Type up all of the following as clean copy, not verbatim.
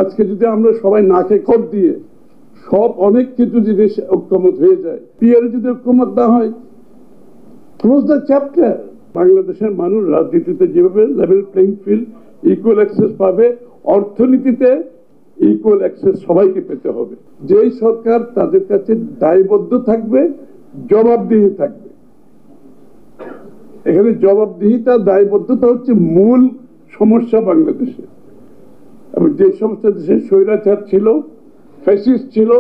আজকে যদি আমরা সবাই নাকে খত দিয়ে সব অনেক কিছু জিনিস ঐক্যমত হয়ে যায়, পিয়ারে যদি ঐক্যমত না হয়, ক্লোজ দ্য চ্যাপ্টার। বাংলাদেশের মানুষ রাজনীতিতে যেভাবে level playing field, equal access পাবে, অর্থনীতিতে ইকুয়াল অ্যাক্সেস সবাইকে পেতে হবে। যেই সরকার তাদের কাছে দায়বদ্ধ থাকবে, জবাবদিহি থাকবে। এখানে জবাবদিহিতা, দায়বদ্ধতা হচ্ছে মূল সমস্যা বাংলাদেশে। এবং যে সমস্ত দেশে স্বৈরাচার ছিল, ফ্যাসিস্ট ছিল,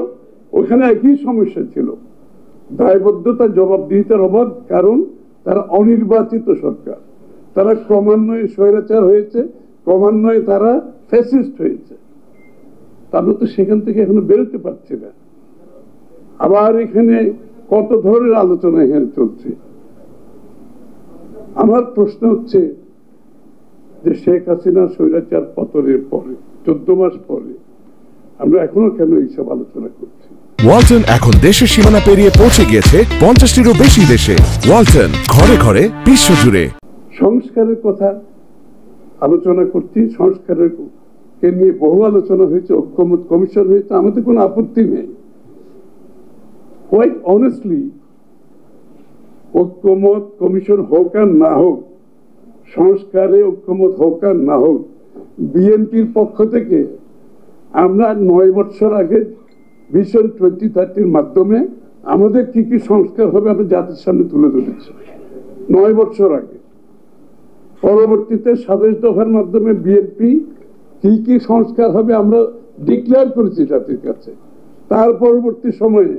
ওখানে একই সমস্যা ছিল, দায়বদ্ধতা, জবাবদিহিতার অভাব। কারণ তারা অনির্বাচিত সরকার, তারা ক্রমান্বয়ে স্বৈরাচার হয়েছে, ক্রমান্বয়ে তারা ফ্যাসিস্ট হয়েছে। আমরা তো সেখান থেকে এখনো বেরোতে পারছি না। আবার এখানে কত ধরনের আলোচনা এখানে চলছে। আমার প্রশ্ন হচ্ছে যে শেখ হাসিনা স্বৈরাচার পতনের পরে 14 মাস পরে আমরা এখনো কেন এইসব আলোচনা করছি? ওয়ালটন এখন দেশের সীমানা পেরিয়ে পৌঁছে গিয়েছে 50টিরও বেশি দেশে। ওয়ালটন, ঘরে ঘরে, বিশ্বজুড়ে। সংস্কারের কথা আলোচনা করছি, সংস্কারের কে নিয়ে বহু আলোচনা হয়েছে, ঐক্যমত কমিশন হয়েছে, আমাদের কোনো আপত্তি নেই। কোয়াইট অনেস্টলি, ঐক্যমত কমিশন হোক আর না হোক, সংস্কারে ঐক্যমত হোক আর না হোক, বিএনপির পক্ষ থেকে আমরা 9 বছর আগে ভিশন 2030 মাধ্যমে আমাদের কি কি সংস্কার হবে আমরা জাতির সামনে তুলে ধরেছি 9 বছর আগে। পরবর্তীতে 27 দফার মাধ্যমে বিএনপি কি কি সংস্কার হবে আমরা ডিক্লেয়ার করেছি জাতির কাছে। তার পরবর্তী সময়ে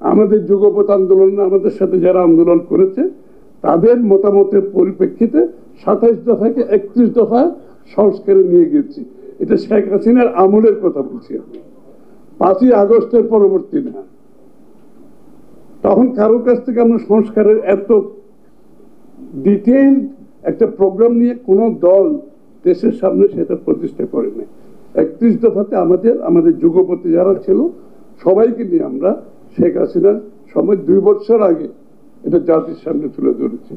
আমাদের যুগপৎ আন্দোলন, আমাদের সাথে যারা আন্দোলন করেছে তাদের মতামতের পরিপ্রেক্ষিতে 27 দফাকে 31 দফা সংস্কারে নিয়ে গেছি। এটা শেখ হাসিনার আমলের কথা বলছি আমি, 5ই আগস্টের পরবর্তী না। তখন কারোর কাছ থেকে আমরা সংস্কারের এত ডিটেইল একটা প্রোগ্রাম নিয়ে কোন দল দেশের সামনে সেটা প্রতিষ্ঠা করে নাই। 31 দফাতে আমাদের যুগপতি যারা ছিল সবাইকে নিয়ে আমরা শেখ হাসিনার সময় 2 বছর আগে এটা জাতির সামনে তুলে ধরেছি।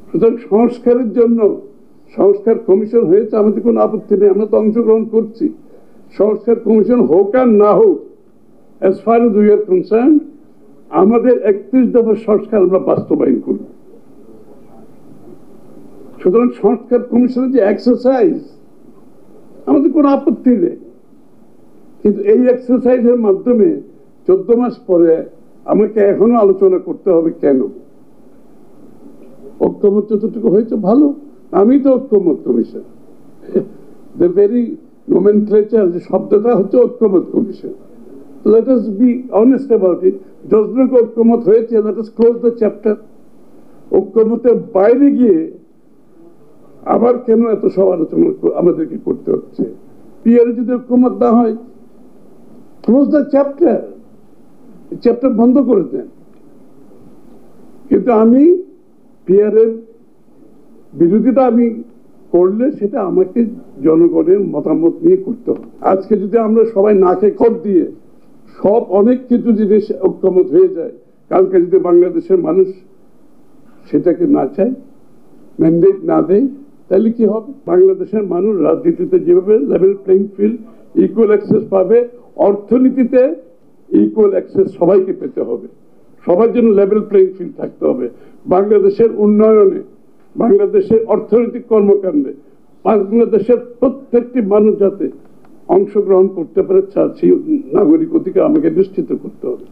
সুতরাং সংস্কারের জন্য সংস্কার কমিশন হয়েছে, আমাদের কোনো আপত্তি নেই, আমরা তো অংশগ্রহণ করছি। সংস্কার কমিশন হোক আর না হোক, as far as we are concerned, আমাদের 31 দফার সংস্কার আমরা বাস্তবায়ন করব। সুতরাং সংস্কার কমিশনের যে এক্সারসাইজ, আমাদের কোনো আপত্তি নেই, কিন্তু এই এক্সারসাইজের মাধ্যমে 14 মাস পরে আমাকে এখনো আলোচনা করতে হবে কেন? ঐক্যমত যতটুকু হয়েছে ভালো, আমি তো ঐক্যমত কমিশন, দ্য ভেরি নোমেনক্লেচার, যে শব্দটা হচ্ছে ঐক্যমত commission. Let us be honest about it. যতটুকু ঐক্যমত হয়েছে, let us close the chapter. ঐক্যমতের বাইরে গিয়ে আবার কেন এত সব আলোচনা আমাদেরকে করতে হচ্ছে? পিয়ারে যদি ঐক্যমত না হয়, ক্লোজ দ্য চ্যাপ্টার, চ্যাপ্টার বন্ধ করে দেন। কিন্তু আমি পিয়ারের বিরোধিতা আমি করলে সেটা আমাকে জনগণের মতামত নিয়ে করতে হবে। আজকে যদি আমরা সবাই নাকে খত দিয়ে সব অনেক কিছু জিনিস ঐক্যমত হয়ে যায়, কালকে যদি বাংলাদেশের মানুষ সেটাকে না চায়, ম্যান্ডেট না দেয়, তাহলে কি হবে? বাংলাদেশের মানুষ রাজনীতিতে যেভাবে level playing field, equal access পাবে, অর্থনীতিতে ইকুয়াল অ্যাক্সেস সবাইকে পেতে হবে। সবার জন্য লেভেল প্লেইং ফিল্ড থাকতে হবে। বাংলাদেশের উন্নয়নে, বাংলাদেশের অর্থনৈতিক কর্মকাণ্ডে বাংলাদেশের প্রত্যেকটি মানুষ যাতে অংশগ্রহণ করতে পারে, সেই নাগরিক অধিকার আমাকে নিশ্চিত করতে হবে।